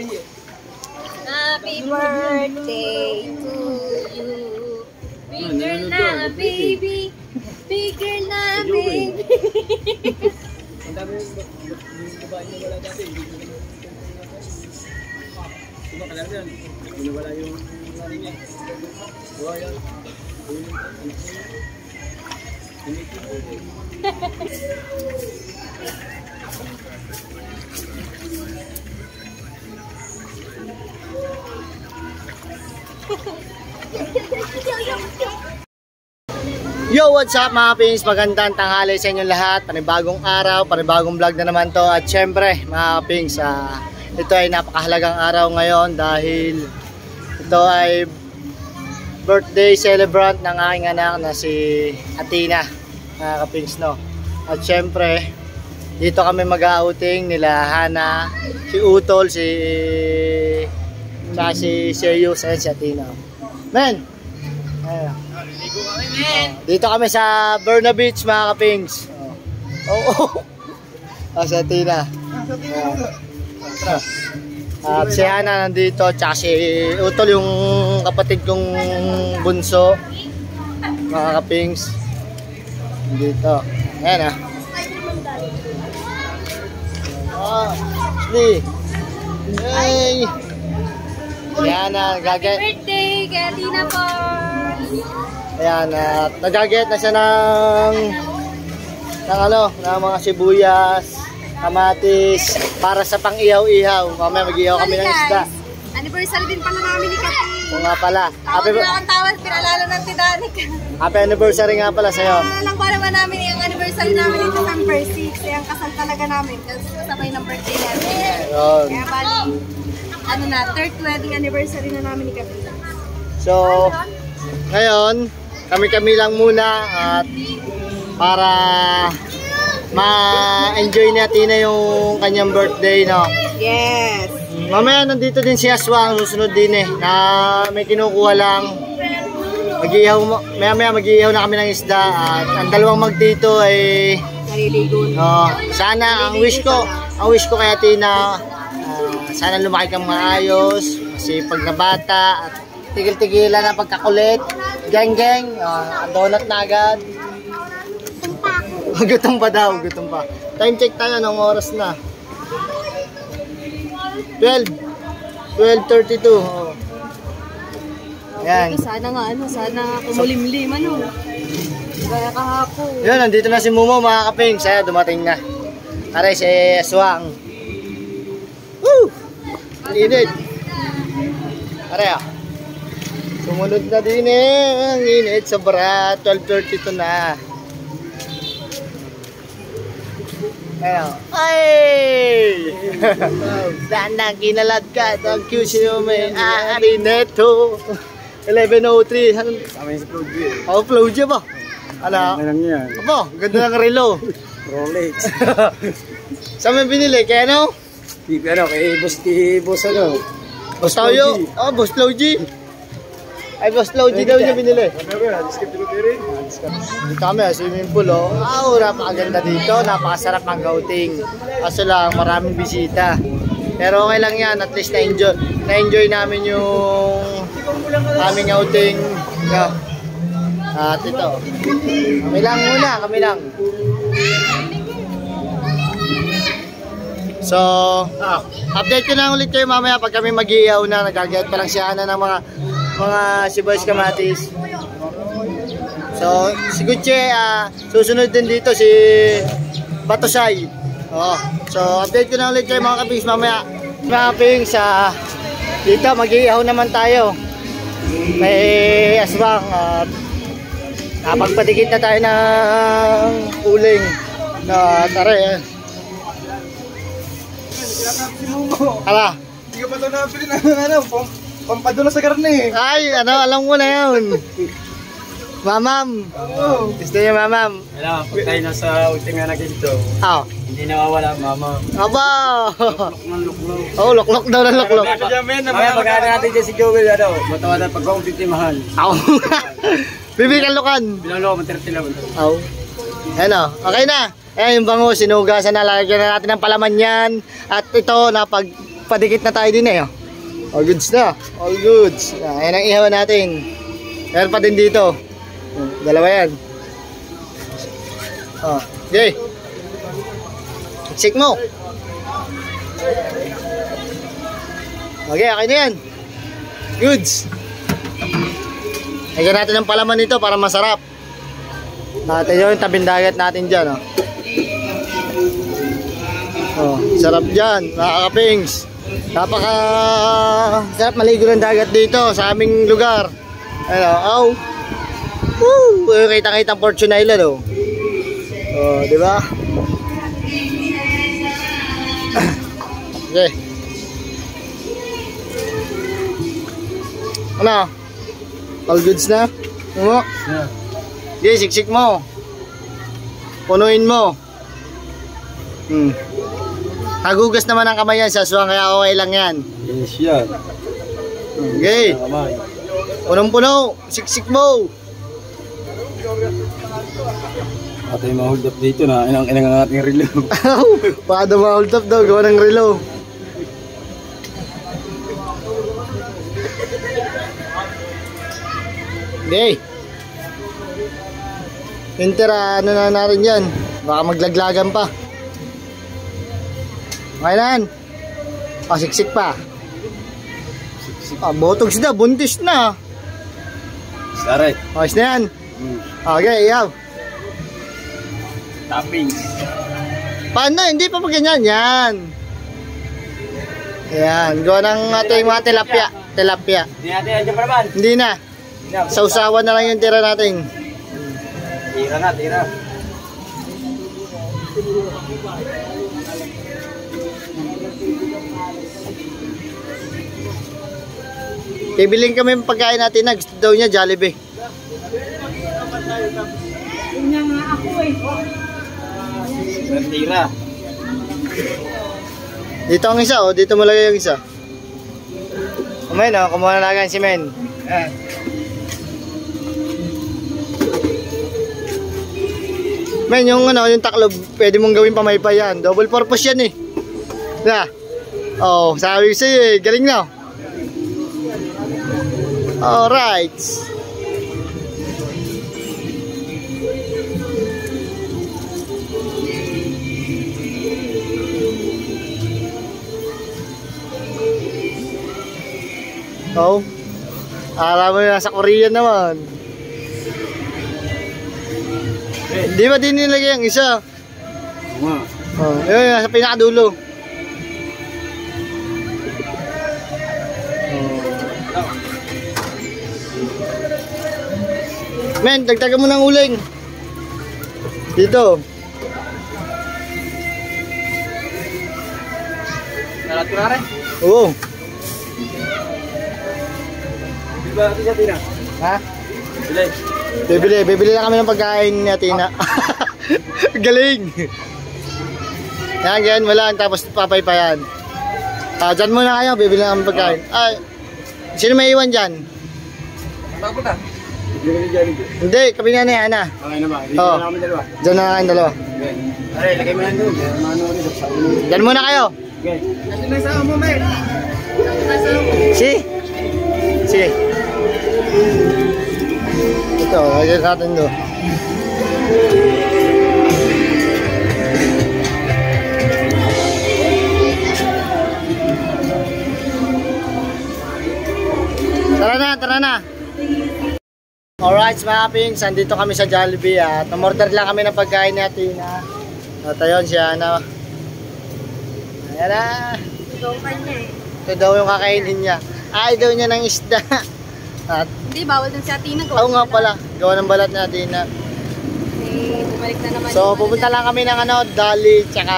Happy birthday to you. Bigger na baby. Bigger na baby. Ang dami yung babae na wala dati. Diba ka lang yan? Wala yung nari niya. Diba yan? Yo, what's up mga pings? Magandang tanghali sa inyong lahat. Panibagong araw, panibagong vlog na naman to. At syempre mga pings, ito ay napakahalagang araw ngayon dahil ito ay birthday celebrant ng aking anak na si Athena, mga kapings, no? At syempre dito kami mag-outing nila Hana, si Utol, si Serious, and si Athena. Men! Ayan. Dito kami sa Berna Beach mga kapings. Si Athena. At si Hana nandito, tsaka si Utol yung kapatid kong bunso, mga kapings. Dito. Ayan Hey! Si Hana Happy birthday kay Athena po. Ayan, at nagagayat na siya ng mga sibuyas, kamatis, para sa pang-ihaw-ihaw. Mamaya mag-ihaw kami ng isda. Anniversary din pala namin ni Kati. Oo nga pala. Tawad, pinalala ng Titanic. Happy anniversary nga pala sa'yo. Lang ba naman namin yung anniversary namin in December 6. Yung kasal talaga namin. Kasi sabay ng birthday namin. Kaya bali, third wedding anniversary na namin ni Kati. So, ngayon, kami-kami lang muna at para ma-enjoy natin na yung kanyang birthday, no? Yes! Mamaya nandito din si Aswang, susunod din na may kinukuha lang. Maya mag-iihaw na kami ng isda at ang dalawang magdito ay naliligo na. Sana ang wish ko kay Athena, sana lumaki kang maayos, masipag na bata at tigil-tigilan ang pagkakulit. Geng-geng, donut na agad. Gutom pa daw, gutom pa. Time check tayo, anong oras na? 12:32. Yan. Sana kumulimlim, Kaya kahapon. Yun, nandito na si Mumo mga kaping. Saya, dumating na. Aray, si Aswang. Woo! Init. Aray, sumunod na din ang init, sobra. 12:32 na. Ayan. Ay! Dandang kinalad ka. Thank you siyo may aari neto. 11:03. Kami sa Floji. Floji ba? Ano? Ano lang yan? Apo, ganda ng relo. Rolex. Saan mo binili? Kaya ano? Kay Boss Boss Tayo? Boss Floji. Ay, Boss Floji daw niya binili. Dito kami, swimming pool, napakaganda dito, napakasarap ang outing. Kaso lang, maraming bisita. Pero okay lang yan, at least na-enjoy namin yung aming outing. At ito, kami lang. So, update ko na ulit kayo mamaya pag kami mag-iihaw na. Nagagayat pa lang siya ng mga sibuyas, kamatis. So, si Gucci, susunod din dito si Batosay. So, update ko na ulit kayo mga kapings mamaya. Mga kapings, dito mag-iihaw naman tayo. May aswang at napagpadikit na tayo ng uling na tare. Hala. Hindi ka pa ito nabili ng pampadula sa karne. Ay, alam mo na yun. Mamam. Gusto niya mamam. Alam, pag tayo nasa ulting nga na ginto, hindi nawawala mama. Aba! Luklok. Luklok daw na luklok. Mamaya pagkaan natin dyan si Joel, matawa na pagkakong titimahan. Bibigalukan. Binalo, matirti lang. Okay na. Ayan yung bango, sinugasan na. Lagyan na natin ng palaman yan. At ito, Nagpadikit na tayo din eh. Oh. All goods na. All goods. Ayan ang ihawan natin. Meron pa din dito. Dalawa yan. Oh, okay. Check mo. Okay, okay na yan. Goods. Lagyan natin ng palaman nito para masarap. Natin yung tabing dagat natin dyan. Oh. Oh, sarap dyan, mga kapings. Napaka sarap maligo ng dagat dito sa aming lugar. Ano, aw. Woo! Kita-kita ang Fortune Island, oh. Oh, di ba? Okay. Ano? All goods na? Ano? Yeah. Okay, siksik mo. Punuin mo. Hagugas naman ang kamay yan sa aswang, kaya okay lang yan. Yes, yan. Okay. Punong-puno. Siksik mo. At yung ma-hold up dito na inang ang ating relo. Baka daw ma-hold up daw, gawa ng relo. Okay. Intera, ano na natin yan. Baka maglaglagan pa. Okay na yan. Siksik pa. Botox na, buntis na. Saray. Ayos na yan. Okay, iyaw. Toppings. Paano? Hindi pa ganyan. Yan. Ayan. Gawa ng ating mga tilapia. Tilapia. Hindi natin yan dyan pa naman. Hindi na. Sausawan na lang yung tira natin. Tira na, tira. Bibiling kami yung pagkain natin na gusto daw niya Jollibee. Yun nga ako eh. Tira. Dito ang isa, oh. Dito mo lagay yung isa. Men, oh. Kumuha na lang si Men. Men, yung ano, yung taklob, pwede mong gawin pamaypay yan. Double purpose yan eh. Na. Oh, sabi ko sa'yo eh. Galing na. Alright. Oh. Alam mo yung nasa Korean naman. Hindi ba din nilagay ang isa? Oh, yun, nasa pinakadulo. Men, dagdagan mo ng uling. Dito. Nalatira rin. Oo. Diba natin siya, Tina? Ha? Bilay. Bibili lang kami ng pagkain ni Atina. Galing. Yan, ganyan mo lang, tapos papaypayan. Dyan muna kayo, bibili lang kami ng pagkain. Ay, sino may iwan dyan? Mapunta. Hindi, kami na ni Ana. Okay naman. Dito Oo. na kami dalawa. Dyan na kayong dalawa. Okay. Aray, lagay mo lang doon. Dyan muna kayo. Okay. Kasi may sama mo, Mel. Si? Sige. Ito, lagyan natin doon. Tara na, tara na. Alright mga kapings, andito kami sa Jollibee at umorder lang kami ng pagkain natin. At ayun siya na. Ayan na. Ikaw kanya eh. Ito daw yung kakainin niya. Ay daw niya ng isda. At Hindi, bawal dun sa Atina. oo nga pala, gawa ng balat natin na. Eh, bumalik na naman. So pupunta lang kami ng ano, Dolly, tsaka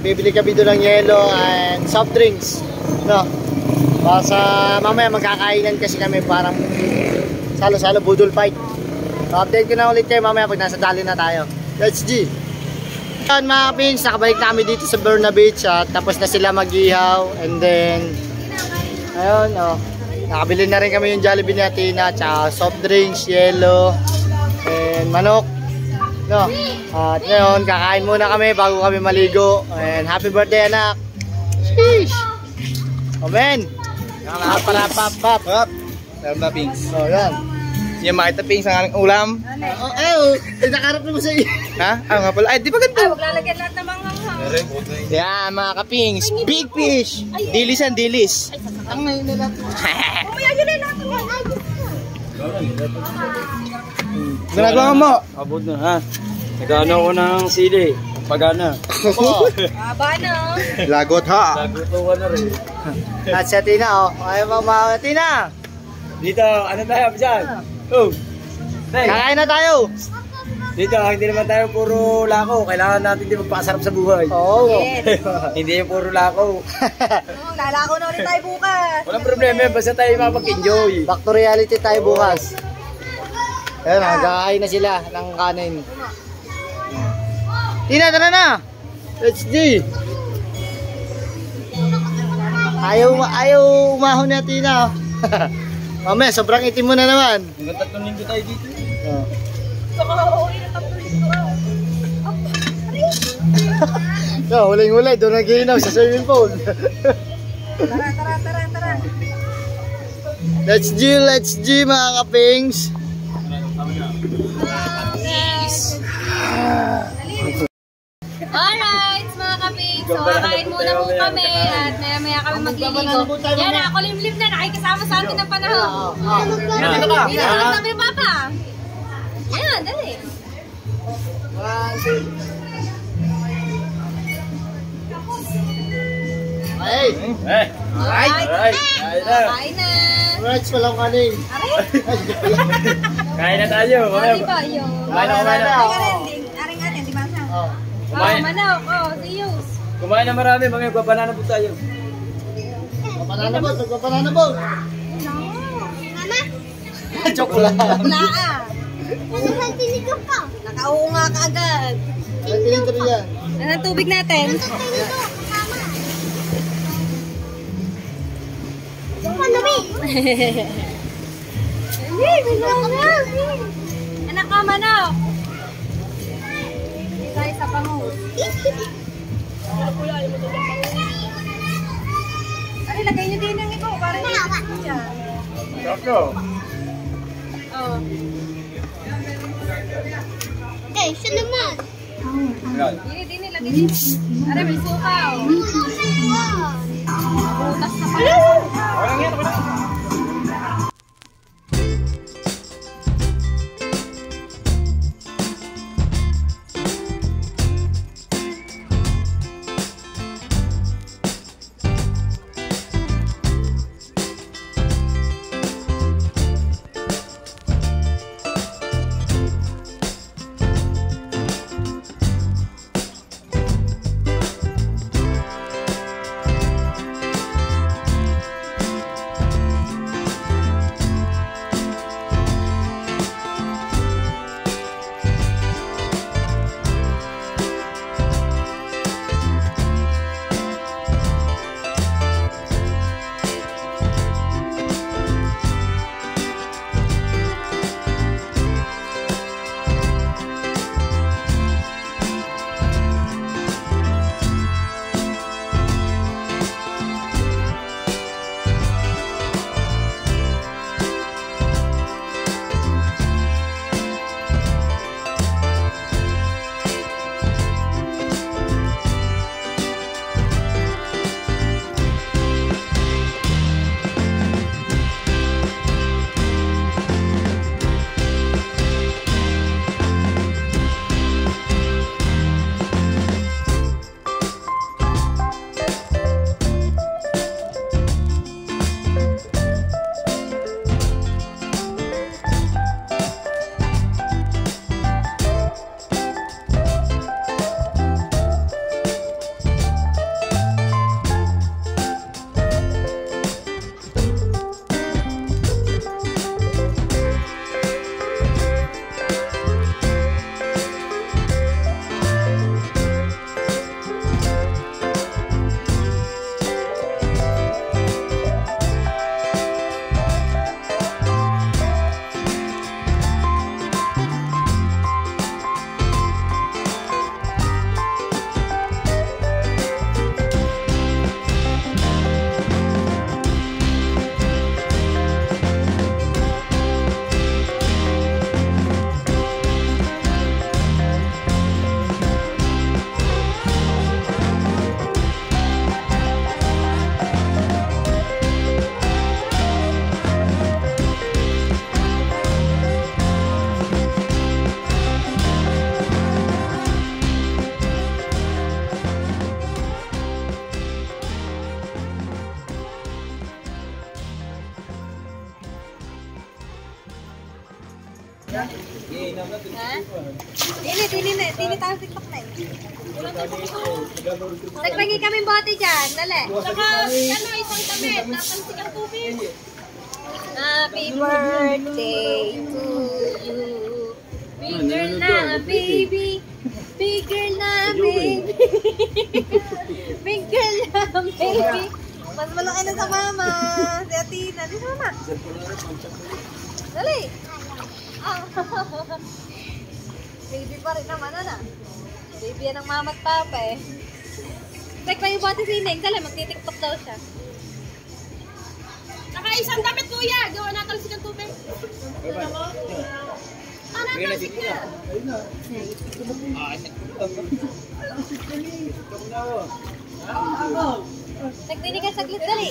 bibili kami doon ng yelo and soft drinks. No? Para sa mamaya magkakainan kasi kami parang salo-salo budol fight. So update ko na ulit kayo mamaya pag nasa Dolly na tayo. Let's G! Yan mga pins, nakabalik na kami dito sa Berna Beach at tapos na sila mag-ihaw and then ayun oh, nakabili na rin kami yung Jollibee ni Atina tsaka soft drinks, yelo and manok. No? At ngayon, kakain muna kami bago kami maligo and happy birthday anak! Sheesh! Amen. Pap. Meron ba, Pings? Oh, yan. Yung makita, Pings, ang aking ulam. Nakarap naman sa iyo. Ha? Nga pala. Ay, di ba ganito? Ay, huwag lalagyan lahat ng mga Yan, mga kapings. Big fish. Dilis ang dilis. Ang ngayon na lang. Kumaya yun eh, lahat ng mga Ginagawa mo? Abot na ha. Nagano ko ng sili. Pagana. Haba na. Lagot ha. Nagutuwa na rin. At si Tina, oh. Ayaw mga Tina. Dito, ano tayo dyan? Oh. Hey, Kakain na tayo. dito, hindi naman tayo puro lako. Kailangan natin din magpasarap sa buhay. Oo. Yes. Hindi yung puro lako. Lalako na ulit tayo bukas. Walang problema yun, basta tayo makapag-enjoy. Back to reality tayo bukas. Ayun, kakain na sila ng kanin. Tina, tara na. Let's do. Ayaw umahon na Tina. Mamaya, sobrang itim mo na naman. Hanggang 3 linggo tayo dito. Oh. Saka uuwi na tapos ito. So, huling-hulay, doon nag-iinaw sa swimming pool. Tara. Let's G mga kapings. Alright, mga kaping. So, kakain muna po kami at maya kami magliligo. Yan na, ako limlim na nakikisama sa atin ng panahon. Dito ka. Pinulong kami ni Papa. Yan, dali. Hey! Alright. Kain na. Kain na. Rights walang kanin. Aray, Kain na tayo. sorry ba yun? Kumain na. Aring, di ba siya? Oh. Kumain. Manok. See you. Kumain na marami, mga magpapanana po tayo. Magpapanana boat. Mama? Chocolate. Naa. Nakauho nga ka agad. Ay, tinintro yan. Ano ang tubig natin? Anak ka, manok. Isa sa pangus. Ay, lagay niyo din ng ito. Para niya. Sakto. Oh. Dini, lagay din. Aray, may suka. Butas na pala. Walang yan. Ha? Dili tayo TikTok na eh. Nagpagi kami bote dyan, dali. Saka, isang damit, napansin ang tubig. Happy birthday to you. Big girl na baby. Big girl na baby. Big girl na baby. Mas malaki na sa mama. Si Atina. Di sa mama. Dali. Baby pa rin naman, ano? Baby yan ng mama at papa eh. Tek pa yung bote si Neng. Dali, magti-tiktok daw siya. Nakaisang damit, kuya. Gawa na talsik ang tubig. Ano na talsik niya? Nagdinig ka saglit, dali.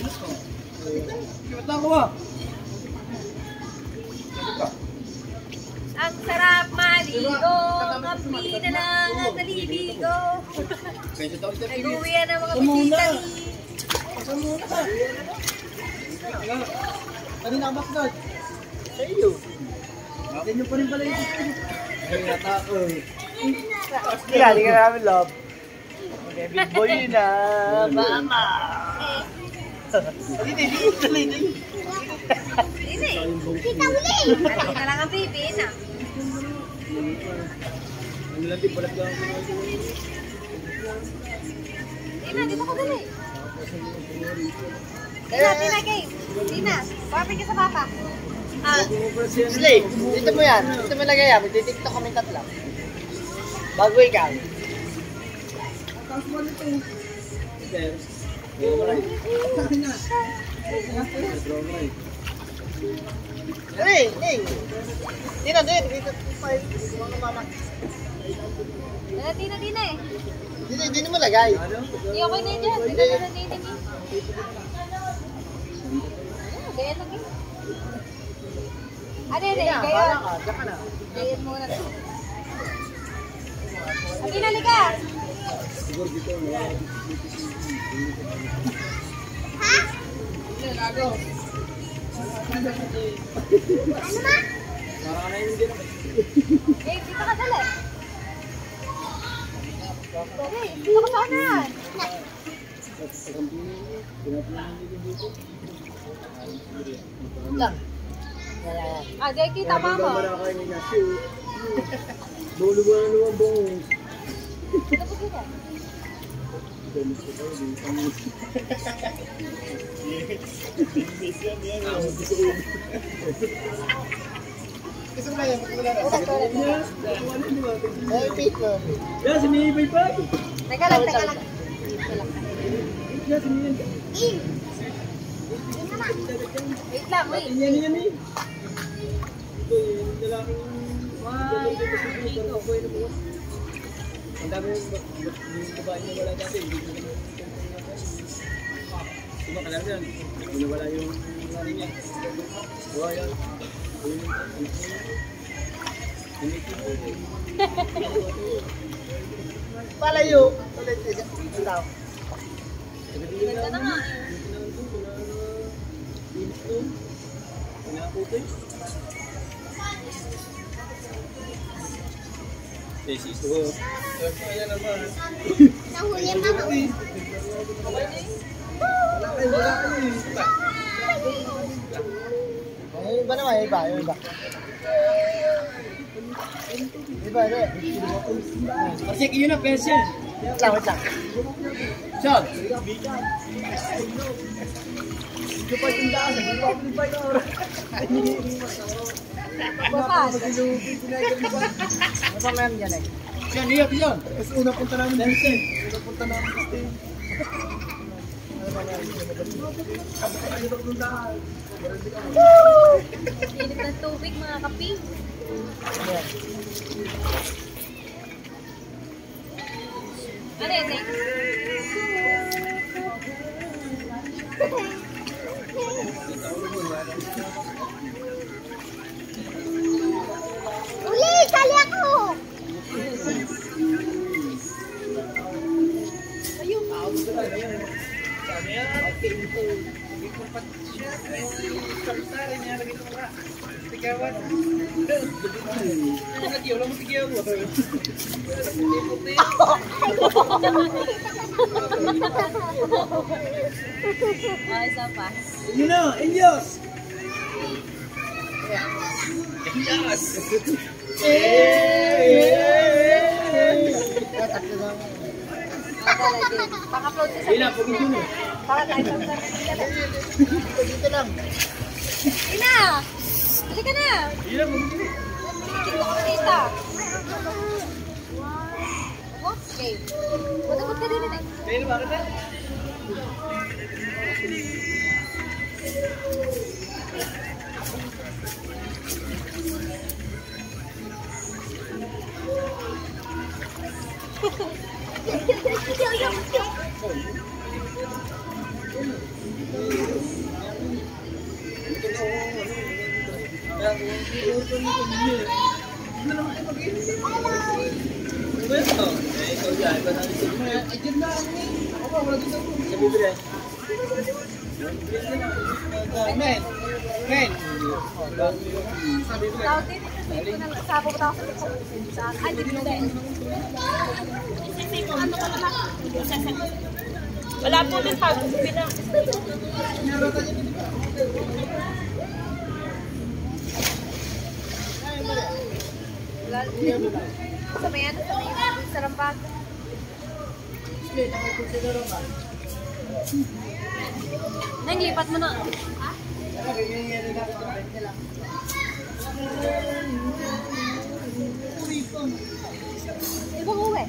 Ang sarap maligo, kapi na lang at naliligo. Nag-uwi yan ang mga bisita ni. Kanina ka baknod. Sa iyo. Ganyan nyo pa rin pala yung system. Ay, natako. Hindi ka namin love. Okay, big boy yun na. Mama. Hindi. Hindi. Kita uli. Ati na lang ang baby, na. Ano lang din pala lang. Tina, dito ko dali. Tina, game. Tina, barbie ka sa papa. Slay, dito mo yan. Dito mo lagay yan. Magtitiktok kami tatlo. Bago ikaw. Hey, Ning. Tina, dito. Mga mama. Tina eh. Dito mo lagay. Hindi okay na dyan. Dito na Tina eh. Gaya lang eh. Ano yun eh? Gayon. Gayon muna. Ati na liga. Ha? Ano ma? Eh, dito ka dali. Dali, dito ka saanan. Lang. Ah, di kita mama. Bolo mo na naman bong. Dito po kita. Gusto mo na yan? Ay, pit mo. Yan, si Mibay pa. Teka lang. Yan, si Mibay. Wait lang, wait. Yan eh. Ito yung lalaking... Ang dami yung babae na wala dati. Diba ka lang yan? Wala yung nanay niya. Diba yan? Palayo. Ulit. Ikaw. Ganda na nga eh. Ayan naman. Nahuli ang mama. Wala kayo. Yung iba naman, yung iba. Iba. Kasi yun ang pencil. Wait lang. Sean. Bukas. Ano pa meron dyan eh? Sean, iyak yun. Tapos una punta namin pencil. Una punta namin kasi. Init ng tubig mga kaping. Ayan. Ano yun eh? Uli! Sali ako! Ayun! Isa pa. Yun na, Elios! Paka-upload sa Ayun na, pagod yun eh. Paka-type lang. Dito lang. Ina! Bili ka na! Ayun na, pagod yun eh. Tingnan ko kita. Okay. Matapot ka din eh. Ayun na, bakit na? Men! Tawag din. Sa pupunta ako sa ay, di ba din? Wala po din pa. Sa may ano? Sa Rambag. Nang lipat mo na. Di ba uwi?